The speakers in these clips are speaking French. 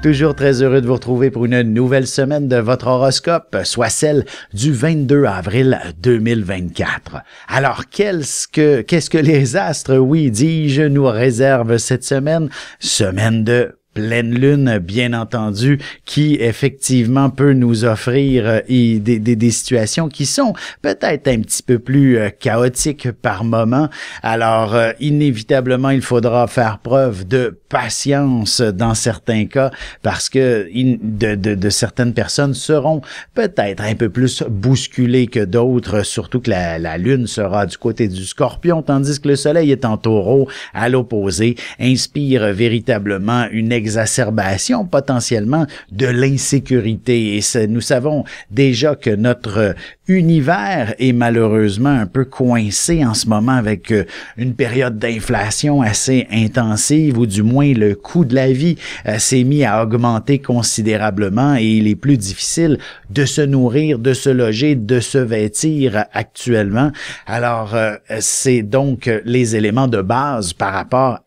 Toujours très heureux de vous retrouver pour une nouvelle semaine de votre horoscope, soit celle du 22 avril 2024. Alors, qu'est-ce que les astres, oui, dis-je, nous réservent cette semaine? Semaine de pleine lune, bien entendu, qui effectivement peut nous offrir des situations qui sont peut-être un petit peu plus chaotiques par moment. Alors, inévitablement, il faudra faire preuve de patience dans certains cas parce que de certaines personnes seront peut-être un peu plus bousculées que d'autres, surtout que la lune sera du côté du Scorpion, tandis que le soleil est en Taureau, à l'opposé, inspire véritablement une exacerbation potentiellement de l'insécurité. Et nous savons déjà que notre univers est malheureusement un peu coincé en ce moment avec une période d'inflation assez intensive, ou du moins le coût de la vie s'est mis à augmenter considérablement et il est plus difficile de se nourrir, de se loger, de se vêtir actuellement. Alors, c'est donc les éléments de base par rapport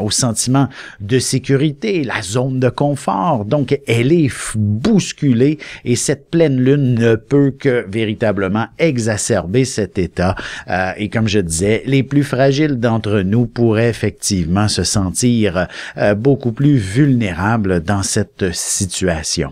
au sentiment de sécurité, la zone de confort. Donc, elle est bousculée et cette pleine lune ne peut que véritablement exacerber cet état. Et comme je disais, les plus fragiles d'entre nous pourraient effectivement se sentir beaucoup plus vulnérables dans cette situation.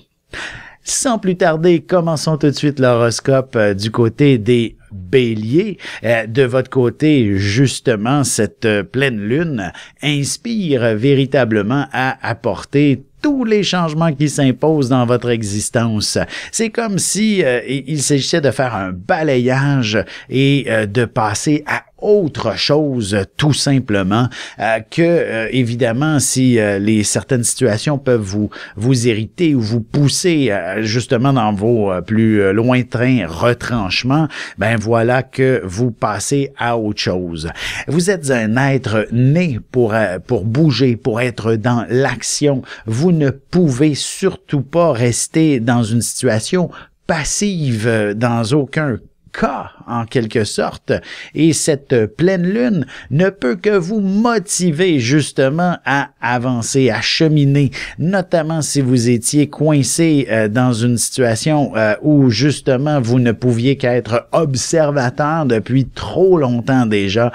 Sans plus tarder, commençons tout de suite l'horoscope du côté des Béliers. De votre côté, justement, cette pleine lune inspire véritablement à apporter tous les changements qui s'imposent dans votre existence. C'est comme si il s'agissait de faire un balayage et de passer à autre chose, tout simplement, évidemment, si certaines situations peuvent vous irriter ou vous pousser justement dans vos plus lointains retranchements, ben voilà que vous passez à autre chose. Vous êtes un être né pour bouger, pour être dans l'action. Vous ne pouvez surtout pas rester dans une situation passive dans aucun cas, en quelque sorte, et cette pleine lune ne peut que vous motiver justement à avancer, à cheminer, notamment si vous étiez coincé dans une situation où justement vous ne pouviez qu'être observateur depuis trop longtemps déjà.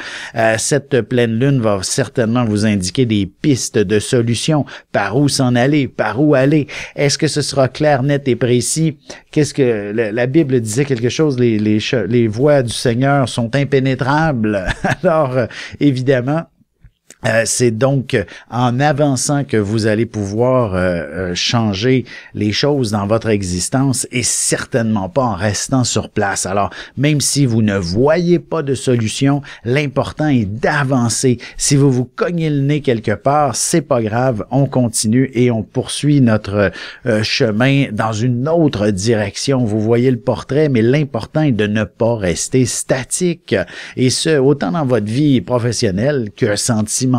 Cette pleine lune va certainement vous indiquer des pistes de solutions, par où s'en aller, par où aller. Est-ce que ce sera clair, net et précis? Qu'est-ce que la Bible disait quelque chose, les voies du Seigneur sont impénétrables. Alors, évidemment, c'est donc en avançant que vous allez pouvoir changer les choses dans votre existence et certainement pas en restant sur place. Alors, même si vous ne voyez pas de solution, l'important est d'avancer. Si vous vous cognez le nez quelque part, c'est pas grave, on continue et on poursuit notre chemin dans une autre direction. Vous voyez le portrait, mais l'important est de ne pas rester statique. Et ce, autant dans votre vie professionnelle que sentimentale,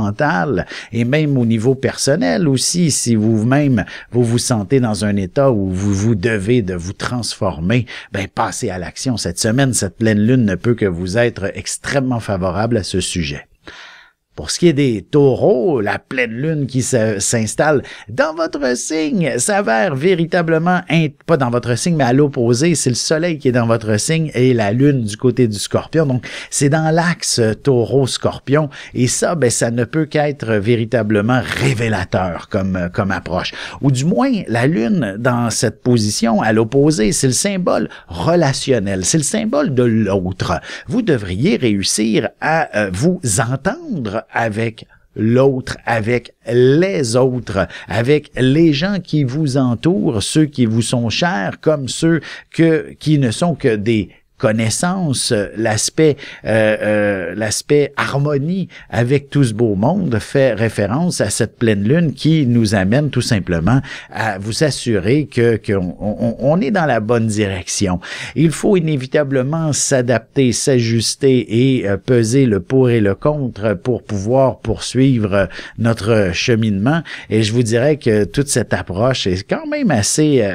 et même au niveau personnel aussi, si vous-même vous sentez dans un état où vous devez de vous transformer, ben passez à l'action. Cette semaine, cette pleine lune ne peut que vous être extrêmement favorable à ce sujet. Pour ce qui est des taureaux, la pleine lune qui s'installe dans votre signe s'avère véritablement, pas dans votre signe, mais à l'opposé, c'est le soleil qui est dans votre signe et la lune du côté du Scorpion. Donc, c'est dans l'axe taureau-scorpion et ça, ben, ça ne peut qu'être véritablement révélateur comme approche. Ou du moins, la lune dans cette position à l'opposé, c'est le symbole relationnel, c'est le symbole de l'autre. Vous devriez réussir à vous entendre avec l'autre, avec les autres, avec les gens qui vous entourent, ceux qui vous sont chers comme ceux qui ne sont que des connaissance, l'aspect harmonie avec tout ce beau monde fait référence à cette pleine lune qui nous amène tout simplement à vous assurer qu'on est dans la bonne direction. Il faut inévitablement s'adapter, s'ajuster et peser le pour et le contre pour pouvoir poursuivre notre cheminement. Et je vous dirais que toute cette approche est quand même assez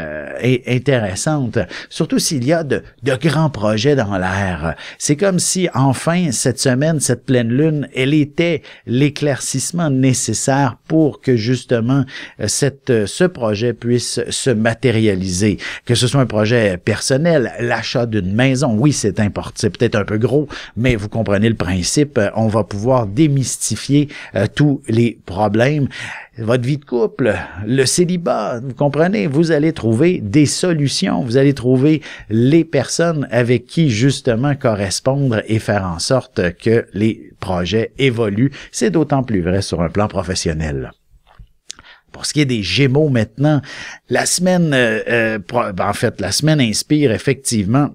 intéressante, surtout s'il y a de grands projets projet dans l'air. C'est comme si, enfin, cette semaine, cette pleine lune, elle était l'éclaircissement nécessaire pour que, justement, ce projet puisse se matérialiser. Que ce soit un projet personnel, l'achat d'une maison, oui, c'est important, c'est peut-être un peu gros, mais vous comprenez le principe, on va pouvoir démystifier tous les problèmes. Votre vie de couple, le célibat, vous comprenez, vous allez trouver des solutions, vous allez trouver les personnes avec qui justement correspondre et faire en sorte que les projets évoluent. C'est d'autant plus vrai sur un plan professionnel. Pour ce qui est des Gémeaux maintenant, la semaine, la semaine inspire effectivement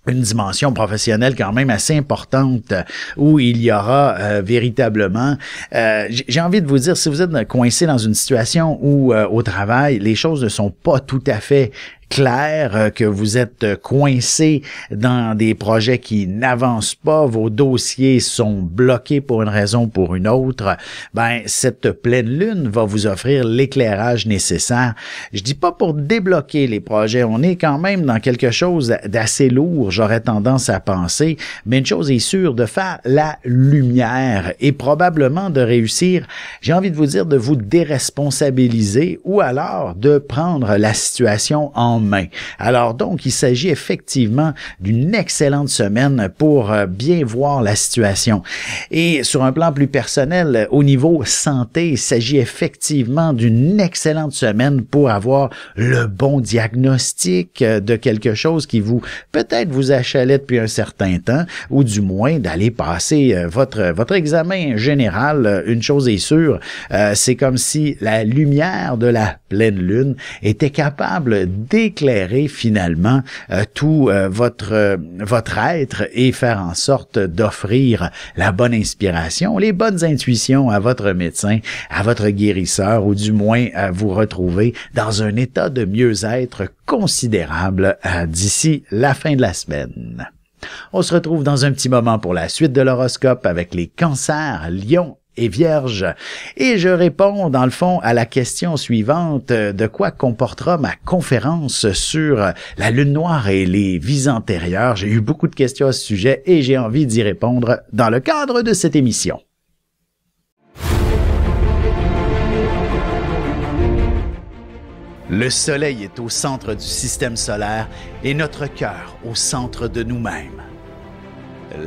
une dimension professionnelle quand même assez importante où il y aura véritablement, j'ai envie de vous dire, si vous êtes coincé dans une situation où au travail, les choses ne sont pas tout à fait clair, que vous êtes coincé dans des projets qui n'avancent pas, vos dossiers sont bloqués pour une raison ou pour une autre, ben cette pleine lune va vous offrir l'éclairage nécessaire. Je dis pas pour débloquer les projets, on est quand même dans quelque chose d'assez lourd, j'aurais tendance à penser, mais une chose est sûre, de faire la lumière et probablement de réussir, j'ai envie de vous dire, de vous déresponsabiliser ou alors de prendre la situation en main. Alors donc, il s'agit effectivement d'une excellente semaine pour bien voir la situation. Et sur un plan plus personnel, au niveau santé, il s'agit effectivement d'une excellente semaine pour avoir le bon diagnostic de quelque chose qui peut-être vous achalait depuis un certain temps, ou du moins d'aller passer votre examen général. Une chose est sûre, c'est comme si la lumière de la pleine lune était capable d'éclairer finalement tout votre être et faire en sorte d'offrir la bonne inspiration, les bonnes intuitions à votre médecin, à votre guérisseur, ou du moins à vous retrouver dans un état de mieux-être considérable d'ici la fin de la semaine. On se retrouve dans un petit moment pour la suite de l'horoscope avec les cancers, lions et Vierge. Et je réponds, dans le fond, à la question suivante, de quoi comportera ma conférence sur la lune noire et les vies antérieures. J'ai eu beaucoup de questions à ce sujet et j'ai envie d'y répondre dans le cadre de cette émission. Le soleil est au centre du système solaire et notre cœur au centre de nous-mêmes.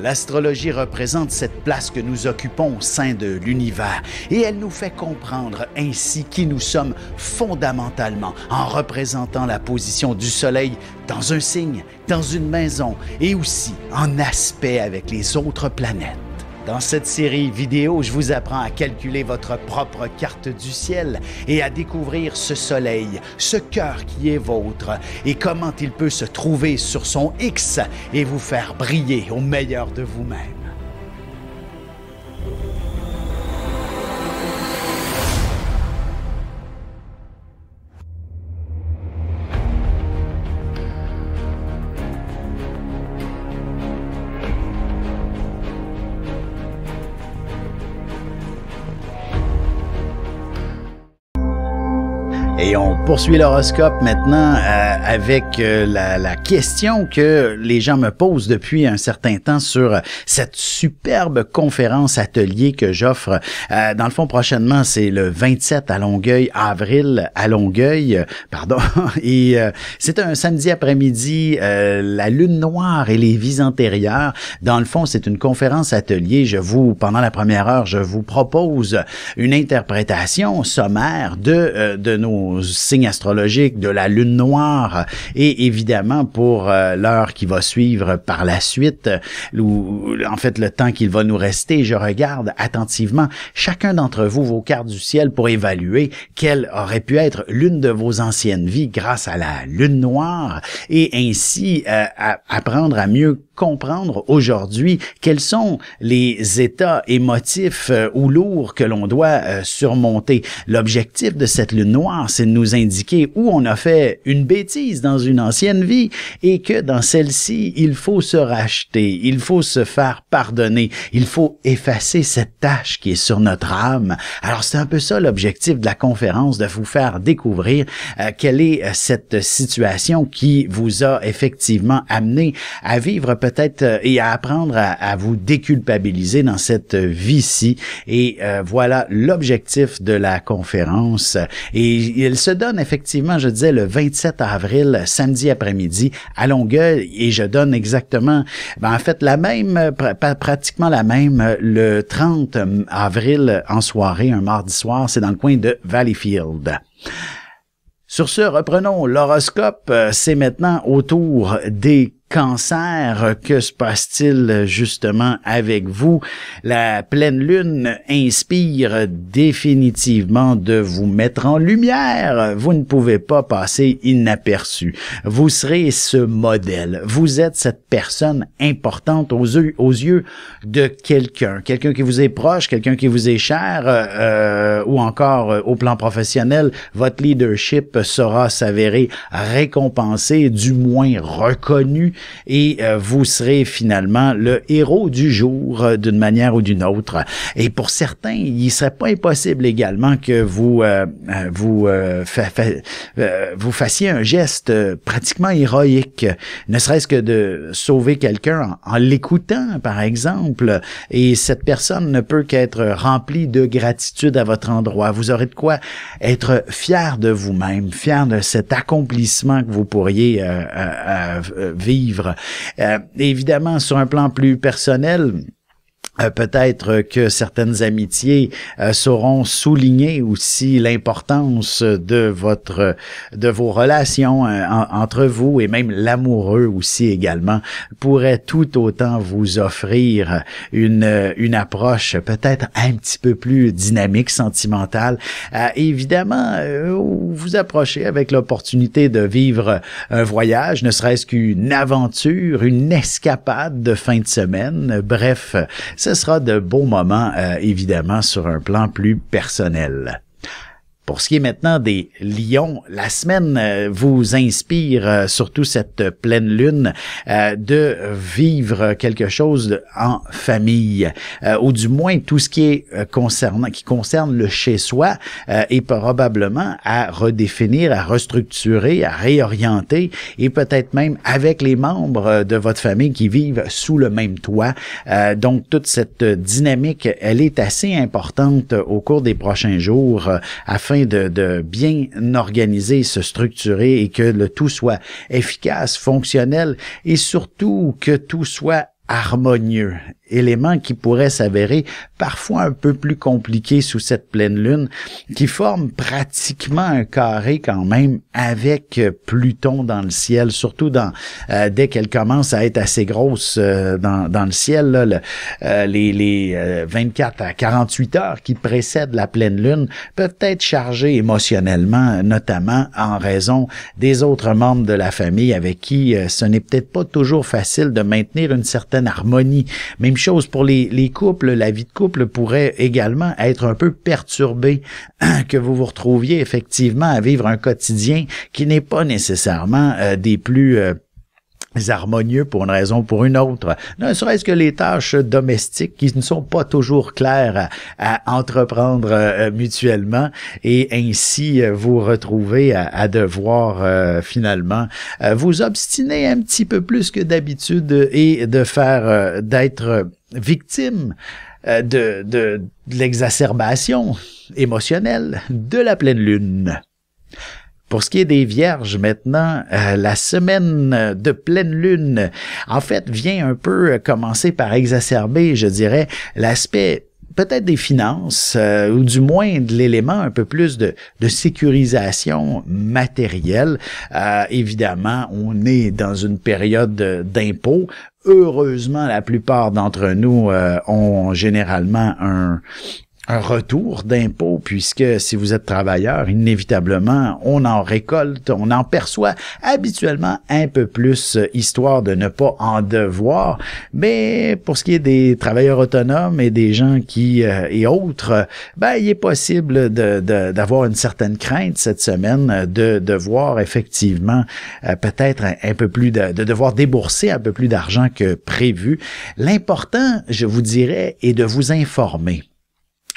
L'astrologie représente cette place que nous occupons au sein de l'univers et elle nous fait comprendre ainsi qui nous sommes fondamentalement en représentant la position du soleil dans un signe, dans une maison et aussi en aspect avec les autres planètes. Dans cette série vidéo, je vous apprends à calculer votre propre carte du ciel et à découvrir ce soleil, ce cœur qui est vôtre et comment il peut se trouver sur son X et vous faire briller au meilleur de vous-même. Et on poursuit l'horoscope maintenant avec la question que les gens me posent depuis un certain temps sur cette superbe conférence atelier que j'offre. Dans le fond, prochainement, c'est le 27 à Longueuil, avril à Longueuil, pardon. Et c'est un samedi après-midi, la lune noire et les vies antérieures. Dans le fond, c'est une conférence atelier. Pendant la première heure, je vous propose une interprétation sommaire de nos signes astrologiques, de la lune noire et évidemment pour l'heure qui va suivre par la suite, ou en fait le temps qu'il va nous rester, je regarde attentivement chacun d'entre vous vos cartes du ciel pour évaluer quelle aurait pu être l'une de vos anciennes vies grâce à la lune noire et ainsi apprendre à mieux comprendre aujourd'hui quels sont les états émotifs ou lourds que l'on doit surmonter. L'objectif de cette lune noire, c'est de nous indiquer où on a fait une bêtise dans une ancienne vie et que dans celle-ci, il faut se racheter, il faut se faire pardonner, il faut effacer cette tâche qui est sur notre âme. Alors, c'est un peu ça l'objectif de la conférence, de vous faire découvrir quelle est cette situation qui vous a effectivement amené à vivre peut-être et à apprendre à vous déculpabiliser dans cette vie-ci. Et voilà l'objectif de la conférence. Et il se donne effectivement, je disais, le 27 avril, samedi après-midi, à Longueuil. Et je donne exactement, en fait, la même, pratiquement la même, le 30 avril en soirée, un mardi soir, c'est dans le coin de Valleyfield. Sur ce, reprenons l'horoscope. C'est maintenant au tour des cancers. Que se passe-t-il justement avec vous? La pleine lune inspire définitivement de vous mettre en lumière. Vous ne pouvez pas passer inaperçu. Vous serez ce modèle. Vous êtes cette personne importante aux yeux de quelqu'un qui vous est proche, quelqu'un qui vous est cher, ou encore au plan professionnel, votre leadership saura s'avérer récompensé, du moins reconnu, et vous serez finalement le héros du jour d'une manière ou d'une autre. Et pour certains, il serait pas impossible également que vous fassiez un geste pratiquement héroïque, ne serait-ce que de sauver quelqu'un en l'écoutant, par exemple, et cette personne ne peut qu'être remplie de gratitude à votre endroit. Vous aurez de quoi être fier de vous-même, fier de cet accomplissement que vous pourriez vivre. Évidemment, sur un plan plus personnel, peut-être que certaines amitiés sauront souligner aussi l'importance de vos relations entre vous, et même l'amoureux aussi également pourrait tout autant vous offrir une approche peut-être un petit peu plus dynamique, sentimentale. Évidemment, vous approchez avec l'opportunité de vivre un voyage, ne serait-ce qu'une aventure, une escapade de fin de semaine. Bref, ce sera de beaux moments, évidemment, sur un plan plus personnel. Pour ce qui est maintenant des lions, la semaine vous inspire, surtout cette pleine lune, de vivre quelque chose en famille, ou du moins tout ce qui concerne le chez-soi, est probablement à redéfinir, à restructurer, à réorienter, et peut-être même avec les membres de votre famille qui vivent sous le même toit. Donc toute cette dynamique, elle est assez importante au cours des prochains jours, afin de bien organiser, se structurer et que le tout soit efficace, fonctionnel et surtout que tout soit harmonieux. Élément qui pourrait s'avérer parfois un peu plus compliqué sous cette pleine lune, qui forme pratiquement un carré quand même avec Pluton dans le ciel, surtout dès qu'elle commence à être assez grosse dans le ciel, là, les 24 à 48 heures qui précèdent la pleine lune peuvent être chargées émotionnellement, notamment en raison des autres membres de la famille avec qui ce n'est peut-être pas toujours facile de maintenir une certaine harmonie. Même chose pour les couples, la vie de couple pourrait également être un peu perturbée, que vous vous retrouviez effectivement à vivre un quotidien qui n'est pas nécessairement des plus harmonieux pour une raison ou pour une autre. Ne serait-ce que les tâches domestiques qui ne sont pas toujours claires à entreprendre mutuellement, et ainsi vous retrouver à devoir finalement vous obstiner un petit peu plus que d'habitude et de faire d'être victime de l'exacerbation émotionnelle de la pleine lune. Pour ce qui est des Vierges maintenant, la semaine de pleine lune, en fait, vient un peu commencer par exacerber, je dirais, l'aspect peut-être des finances, ou du moins de l'élément un peu plus de sécurisation matérielle. Évidemment, on est dans une période d'impôt. Heureusement, la plupart d'entre nous ont généralement un retour d'impôt, puisque si vous êtes travailleur, inévitablement, on en récolte, on en perçoit habituellement un peu plus, histoire de ne pas en devoir. Mais pour ce qui est des travailleurs autonomes et des gens qui et autres, il est possible d'avoir une certaine crainte cette semaine de devoir effectivement peut-être un peu plus de devoir débourser un peu plus d'argent que prévu. L'important, je vous dirais, est de vous informer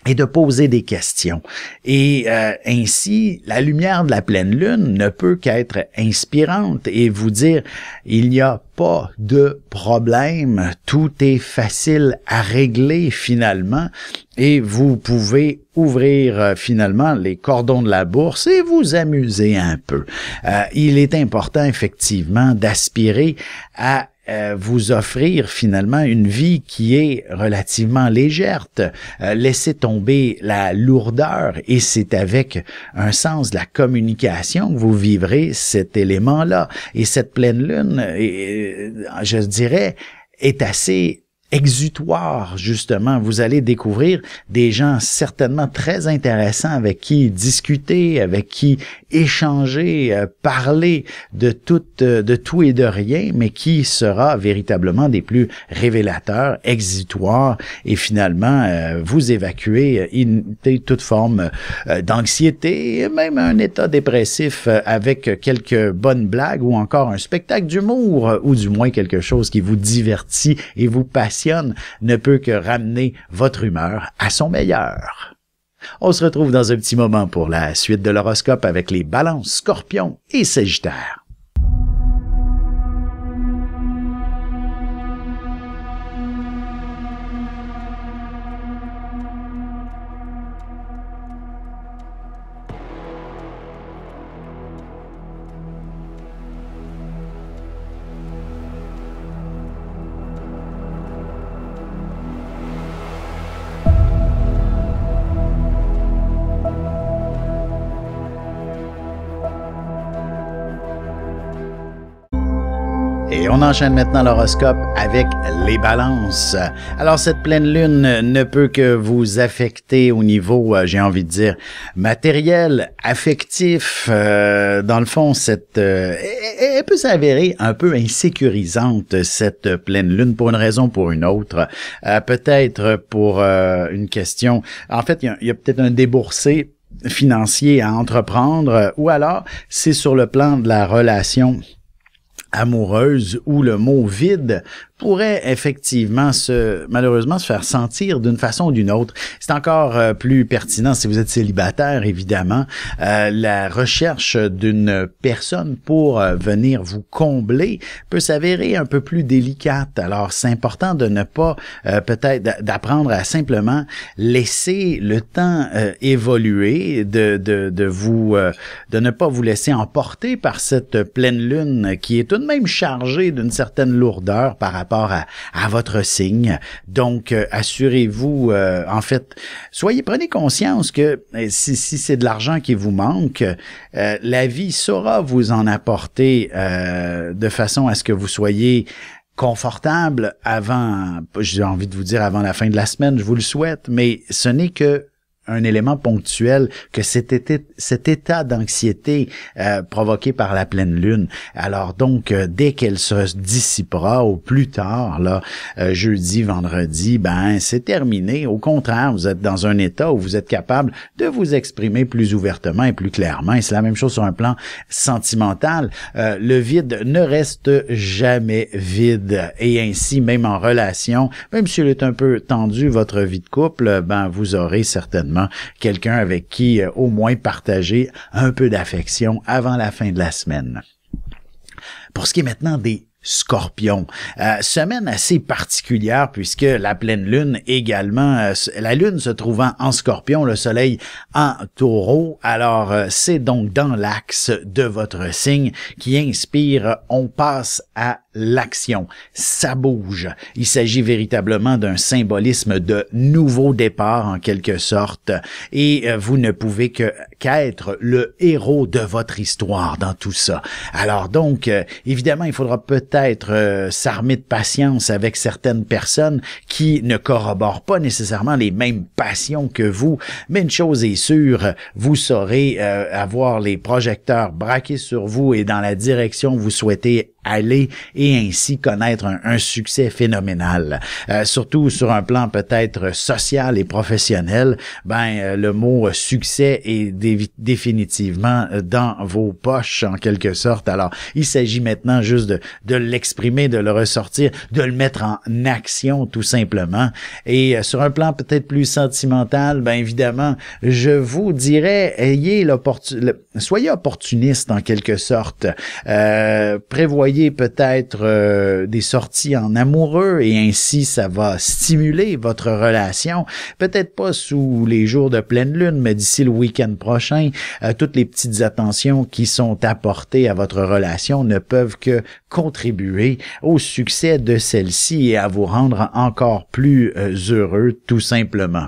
et de poser des questions. Et ainsi, la lumière de la pleine lune ne peut qu'être inspirante et vous dire, il n'y a pas de problème, tout est facile à régler finalement, et vous pouvez ouvrir finalement les cordons de la bourse et vous amuser un peu. Il est important effectivement d'aspirer à vous offrir finalement une vie qui est relativement légère, laisser tomber la lourdeur, et c'est avec un sens de la communication que vous vivrez cet élément-là. Et cette pleine lune, je dirais, est assez exutoire, justement. Vous allez découvrir des gens certainement très intéressants avec qui discuter, avec qui échanger, parler de tout et de rien, mais qui sera véritablement des plus révélateurs, exutoires, et finalement vous évacuer toute forme d'anxiété, même un état dépressif avec quelques bonnes blagues ou encore un spectacle d'humour, ou du moins quelque chose qui vous divertit et vous passionne, ne peut que ramener votre humeur à son meilleur. On se retrouve dans un petit moment pour la suite de l'horoscope avec les Balances, Scorpions et Sagittaires. Et on enchaîne maintenant l'horoscope avec les Balances. Alors, cette pleine lune ne peut que vous affecter au niveau, j'ai envie de dire, matériel, affectif. Dans le fond, elle peut s'avérer un peu insécurisante, cette pleine lune, pour une raison ou pour une autre. Peut-être pour une question. En fait, il y a peut-être un déboursé financier à entreprendre, ou alors c'est sur le plan de la relation amoureuse, où le mot vide pourrait effectivement malheureusement se faire sentir d'une façon ou d'une autre. C'est encore plus pertinent si vous êtes célibataire, évidemment. La recherche d'une personne pour venir vous combler peut s'avérer un peu plus délicate. Alors, c'est important de ne pas peut-être d'apprendre à simplement laisser le temps évoluer, de ne pas vous laisser emporter par cette pleine lune qui est tout de même chargée d'une certaine lourdeur par rapport à votre signe. Donc, assurez-vous, prenez conscience que si c'est de l'argent qui vous manque, la vie saura vous en apporter de façon à ce que vous soyez confortable avant, j'ai envie de vous dire avant la fin de la semaine, je vous le souhaite, mais ce n'est que un élément ponctuel, que cet état d'anxiété provoqué par la pleine lune. Alors donc, dès qu'elle se dissipera au plus tard, là, jeudi, vendredi, c'est terminé. Au contraire, vous êtes dans un état où vous êtes capable de vous exprimer plus ouvertement et plus clairement. Et c'est la même chose sur un plan sentimental. Le vide ne reste jamais vide. Et ainsi, même en relation, même s'il est un peu tendu, votre vie de couple, vous aurez certainement quelqu'un avec qui au moins partager un peu d'affection avant la fin de la semaine. Pour ce qui est maintenant des Scorpions, semaine assez particulière puisque la pleine lune également, la lune se trouvant en Scorpion, le soleil en Taureau, alors c'est donc dans l'axe de votre signe qui inspire, on passe à l'action. Ça bouge. Il s'agit véritablement d'un symbolisme de nouveau départ en quelque sorte et vous ne pouvez qu'être le héros de votre histoire dans tout ça. Alors donc, évidemment, il faudra peut-être s'armer de patience avec certaines personnes qui ne corroborent pas nécessairement les mêmes passions que vous, mais une chose est sûre, vous saurez avoir les projecteurs braqués sur vous et dans la direction que vous souhaitez aller et ainsi connaître un succès phénoménal. Surtout sur un plan peut-être social et professionnel, le mot succès est définitivement dans vos poches en quelque sorte. Alors, il s'agit maintenant juste de l'exprimer, de le ressortir, de le mettre en action tout simplement. Et sur un plan peut-être plus sentimental, évidemment, je vous dirais, soyez opportuniste en quelque sorte. Prévoyez peut-être des sorties en amoureux et ainsi ça va stimuler votre relation. Peut-être pas sous les jours de pleine lune, mais d'ici le week-end prochain, toutes les petites attentions qui sont apportées à votre relation ne peuvent que contribuer au succès de celle-ci et à vous rendre encore plus heureux tout simplement.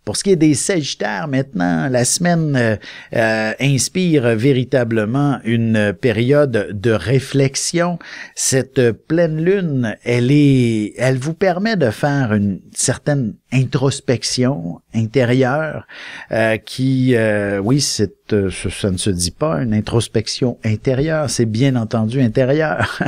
Pour ce qui est des Sagittaires, maintenant, la semaine inspire véritablement une période de réflexion. Cette pleine lune, elle vous permet de faire une certaine introspection intérieure oui, ça ne se dit pas, une introspection intérieure, c'est bien entendu intérieur.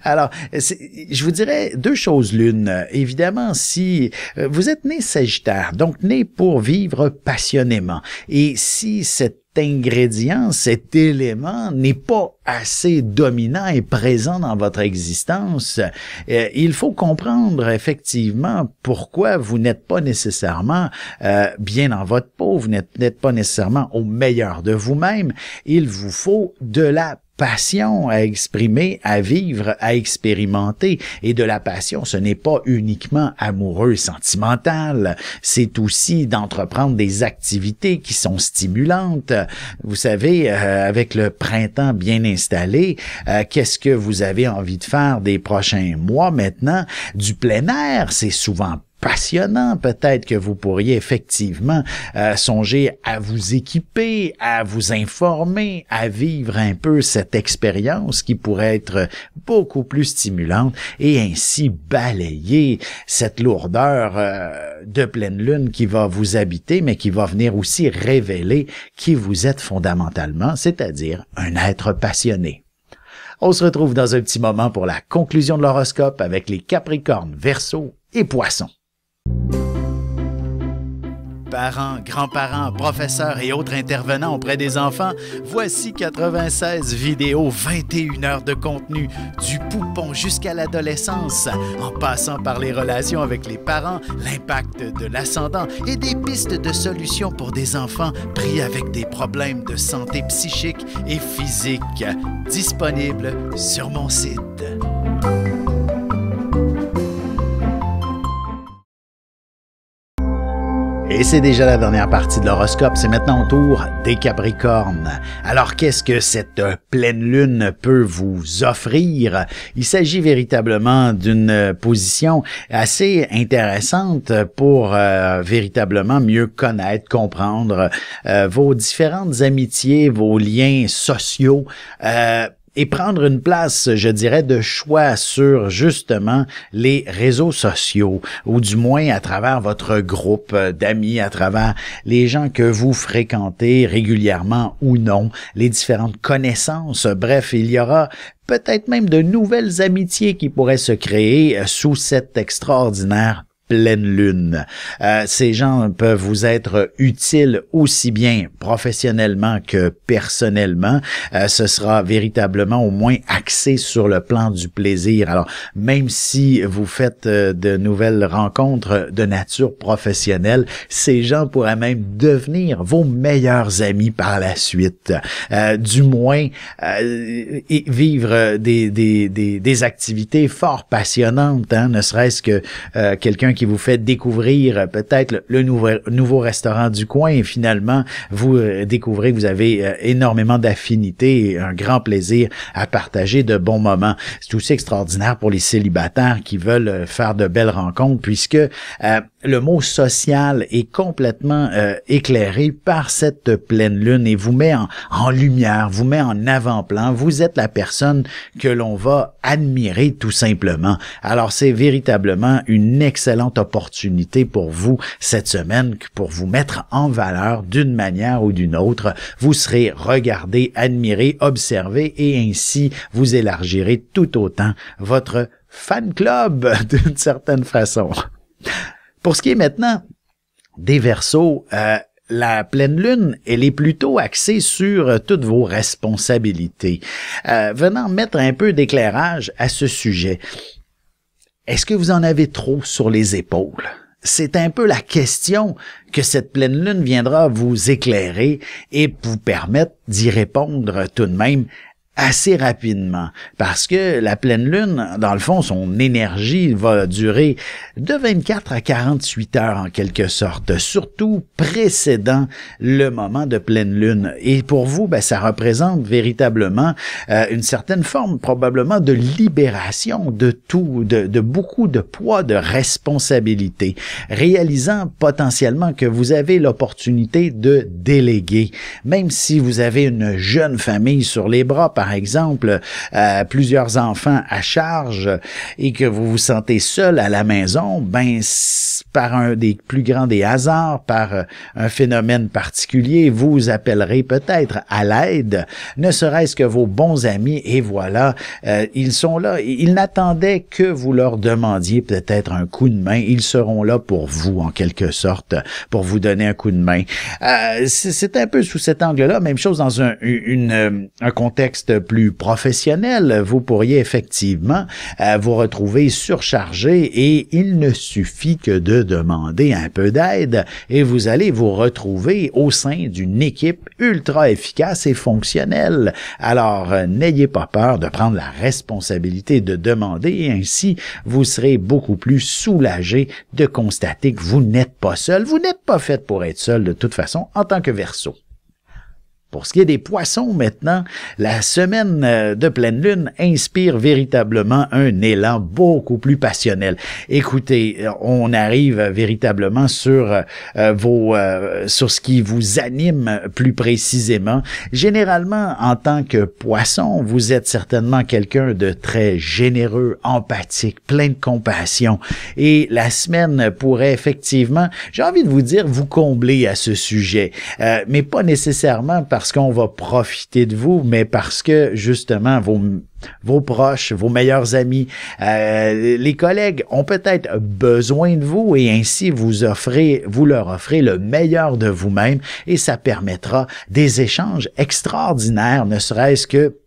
Alors, je vous dirais deux choses l'une. Évidemment, si vous êtes né Sagittaire, donc né pour vivre passionnément, et si cet ingrédient, cet élément n'est pas assez dominant et présent dans votre existence, il faut comprendre effectivement pourquoi vous n'êtes pas nécessairement bien dans votre peau, vous n'êtes pas nécessairement au meilleur de vous-même. Il vous faut de la passion à exprimer, à vivre, à expérimenter. Et de la passion, ce n'est pas uniquement amoureux, sentimental. C'est aussi d'entreprendre des activités qui sont stimulantes. Vous savez, avec le printemps bien installé, qu'est-ce que vous avez envie de faire des prochains mois maintenant? Du plein air, c'est souvent passionnant. Peut-être que vous pourriez effectivement songer à vous équiper, à vous informer, à vivre un peu cette expérience qui pourrait être beaucoup plus stimulante et ainsi balayer cette lourdeur de pleine lune qui va vous habiter, mais qui va venir aussi révéler qui vous êtes fondamentalement, c'est-à-dire un être passionné. On se retrouve dans un petit moment pour la conclusion de l'horoscope avec les Capricornes, Verseaux et Poissons. Parents, grands-parents, professeurs et autres intervenants auprès des enfants, voici 96 vidéos, 21 heures de contenu, du poupon jusqu'à l'adolescence, en passant par les relations avec les parents, l'impact de l'ascendant et des pistes de solutions pour des enfants pris avec des problèmes de santé psychique et physique, disponibles sur mon site. Et c'est déjà la dernière partie de l'horoscope, c'est maintenant au tour des Capricornes. Alors qu'est-ce que cette pleine lune peut vous offrir? Il s'agit véritablement d'une position assez intéressante pour véritablement mieux connaître, comprendre vos différentes amitiés, vos liens sociaux, et prendre une place, je dirais, de choix sur justement les réseaux sociaux, ou du moins à travers votre groupe d'amis, à travers les gens que vous fréquentez régulièrement ou non, les différentes connaissances. Bref, il y aura peut-être même de nouvelles amitiés qui pourraient se créer sous cette extraordinaire pleine lune. Ces gens peuvent vous être utiles aussi bien professionnellement que personnellement. Ce sera véritablement au moins axé sur le plan du plaisir. Alors, même si vous faites de nouvelles rencontres de nature professionnelle, ces gens pourraient même devenir vos meilleurs amis par la suite. Du moins, vivre des activités fort passionnantes, ne serait-ce que quelqu'un qui vous fait découvrir peut-être le nouveau restaurant du coin et finalement, vous découvrez que vous avez énormément d'affinités et un grand plaisir à partager de bons moments. C'est aussi extraordinaire pour les célibataires qui veulent faire de belles rencontres puisque le mot social est complètement éclairé par cette pleine lune et vous met en lumière, vous met en avant-plan. Vous êtes la personne que l'on va admirer tout simplement. Alors, c'est véritablement une excellente opportunité pour vous cette semaine, pour vous mettre en valeur d'une manière ou d'une autre. Vous serez regardé, admiré, observé et ainsi vous élargirez tout autant votre fan club d'une certaine façon. Pour ce qui est maintenant des Verseaux, la pleine lune, elle est plutôt axée sur toutes vos responsabilités. Venant mettre un peu d'éclairage à ce sujet, est-ce que vous en avez trop sur les épaules? C'est un peu la question que cette pleine lune viendra vous éclairer et vous permettre d'y répondre tout de même assez rapidement, parce que la pleine lune, dans le fond, son énergie va durer de 24 à 48 heures en quelque sorte, surtout précédant le moment de pleine lune. Et pour vous, ça représente véritablement une certaine forme probablement de libération de tout, de beaucoup de poids, de responsabilité, réalisant potentiellement que vous avez l'opportunité de déléguer. Même si vous avez une jeune famille sur les bras, par exemple, plusieurs enfants à charge et que vous vous sentez seul à la maison, par un des plus grands des hasards, par un phénomène particulier, vous appellerez peut-être à l'aide, ne serait-ce que vos bons amis, et voilà, ils sont là. Ils n'attendaient que vous leur demandiez peut-être un coup de main. Ils seront là pour vous, en quelque sorte, pour vous donner un coup de main. C'est un peu sous cet angle-là, même chose dans un contexte plus professionnel. Vous pourriez effectivement vous retrouver surchargé et il ne suffit que de demander un peu d'aide et vous allez vous retrouver au sein d'une équipe ultra efficace et fonctionnelle. Alors, n'ayez pas peur de prendre la responsabilité de demander et ainsi, vous serez beaucoup plus soulagé de constater que vous n'êtes pas seul. Vous n'êtes pas fait pour être seul de toute façon en tant que Verseau. Pour ce qui est des Poissons maintenant, la semaine de pleine lune inspire véritablement un élan beaucoup plus passionnel. Écoutez, on arrive véritablement sur sur ce qui vous anime plus précisément. Généralement, en tant que Poisson, vous êtes certainement quelqu'un de très généreux, empathique, plein de compassion. Et la semaine pourrait effectivement, j'ai envie de vous dire, vous combler à ce sujet, mais pas nécessairement parce qu'on va profiter de vous, mais parce que justement vos proches, vos meilleurs amis, les collègues ont peut-être besoin de vous et ainsi vous leur offrez le meilleur de vous-même et ça permettra des échanges extraordinaires, ne serait-ce que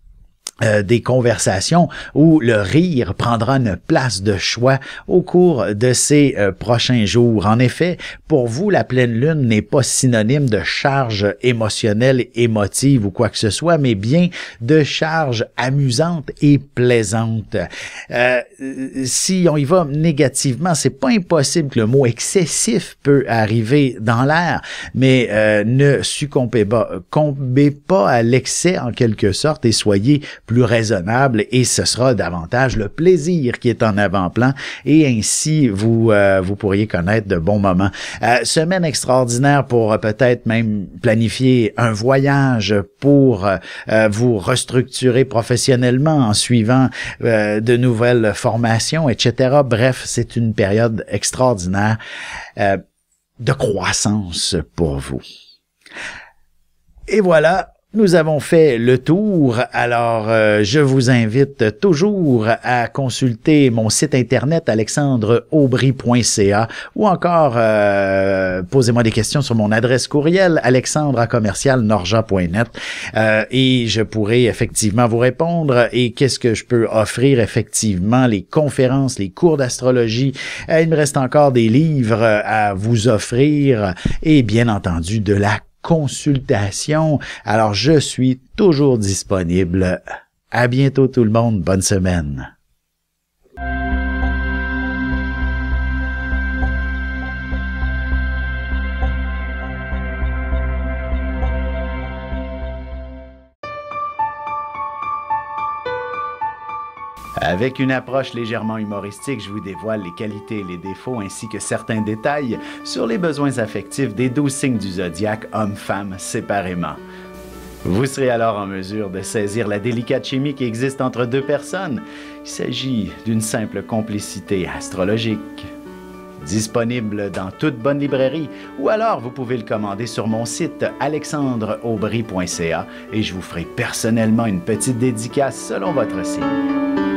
des conversations où le rire prendra une place de choix au cours de ces prochains jours. En effet, pour vous, la pleine lune n'est pas synonyme de charge émotionnelle, émotive ou quoi que ce soit, mais bien de charge amusante et plaisante. Si on y va négativement, c'est pas impossible que le mot excessif peut arriver dans l'air, mais ne succombez pas à l'excès en quelque sorte et soyez plus raisonnable et ce sera davantage le plaisir qui est en avant-plan et ainsi vous pourriez connaître de bons moments. Semaine extraordinaire pour peut-être même planifier un voyage pour vous restructurer professionnellement en suivant de nouvelles formations, etc. Bref, c'est une période extraordinaire de croissance pour vous. Et voilà. Nous avons fait le tour, alors je vous invite toujours à consulter mon site internet alexandreaubry.ca ou encore posez-moi des questions sur mon adresse courriel alexandre@norja.net et je pourrai effectivement vous répondre et qu'est-ce que je peux offrir effectivement, les conférences, les cours d'astrologie, il me reste encore des livres à vous offrir et bien entendu de la consultation. Alors, je suis toujours disponible. À bientôt tout le monde. Bonne semaine. Avec une approche légèrement humoristique, je vous dévoile les qualités et les défauts ainsi que certains détails sur les besoins affectifs des 12 signes du zodiaque, hommes-femmes séparément. Vous serez alors en mesure de saisir la délicate chimie qui existe entre deux personnes. Il s'agit d'une simple complicité astrologique. Disponible dans toute bonne librairie ou alors vous pouvez le commander sur mon site alexandreaubry.ca et je vous ferai personnellement une petite dédicace selon votre signe.